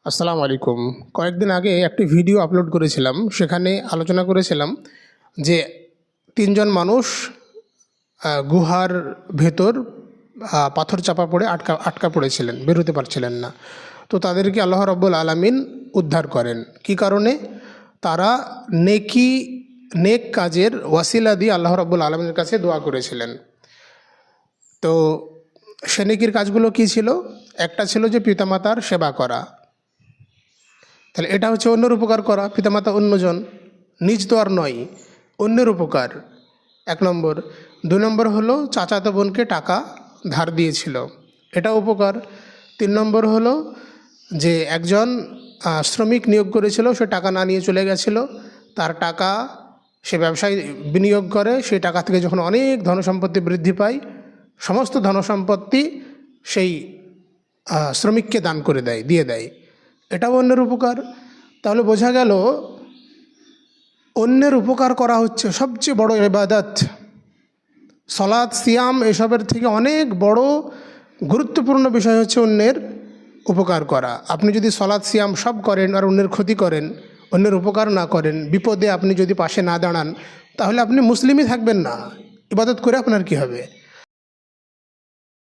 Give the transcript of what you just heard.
আসসালামু আলাইকুম। কয়েকদিন আগে একটি ভিডিও আপলোড করেছিলাম, সেখানে আলোচনা করেছিলাম যে তিনজন মানুষ গুহার ভেতর পাথর চাপা পড়ে আটকা আটকা পড়েছিলেন, বেরোতে পারছিলেন না। তো তাদেরকে আল্লাহ রাব্বুল আলামিন উদ্ধার করেন। কি কারণে? তারা নেক কাজের ওয়াসিলা দিয়ে আল্লাহ রাব্বুল আলামিনের কাছে দোয়া করেছিলেন। তো সে নেকির কাজগুলো কী ছিল? একটা ছিল যে পিতামাতার সেবা করা। তাহলে এটা হচ্ছে অন্যের উপকার করা। পিতামাতা অন্যজন, নিজ তো আর নয়, অন্যের উপকার, এক নম্বর। দুই নম্বর হলো চাচাতো বোনকে টাকা ধার দিয়েছিল, এটা উপকার। তিন নম্বর হলো যে একজন শ্রমিক নিয়োগ করেছিল, সে টাকা না নিয়ে চলে গেছিল, তার টাকা সে ব্যবসায় বিনিয়োগ করে, সেই টাকা থেকে যখন অনেক ধনসম্পত্তি বৃদ্ধি পায়, সমস্ত ধনসম্পত্তি সেই শ্রমিককে দান করে দেয়, দিয়ে দেয়, এটাও অন্যের উপকার। তাহলে বোঝা গেল অন্যের উপকার করা হচ্ছে সবচেয়ে বড় ইবাদত। সালাত, সিয়াম এসবের থেকে অনেক বড় গুরুত্বপূর্ণ বিষয় হচ্ছে অন্যের উপকার করা। আপনি যদি সালাত সিয়াম সব করেন আর অন্যের ক্ষতি করেন, অন্যের উপকার না করেন, বিপদে আপনি যদি পাশে না দাঁড়ান, তাহলে আপনি মুসলিমই থাকবেন না। ইবাদত করে আপনার কি হবে?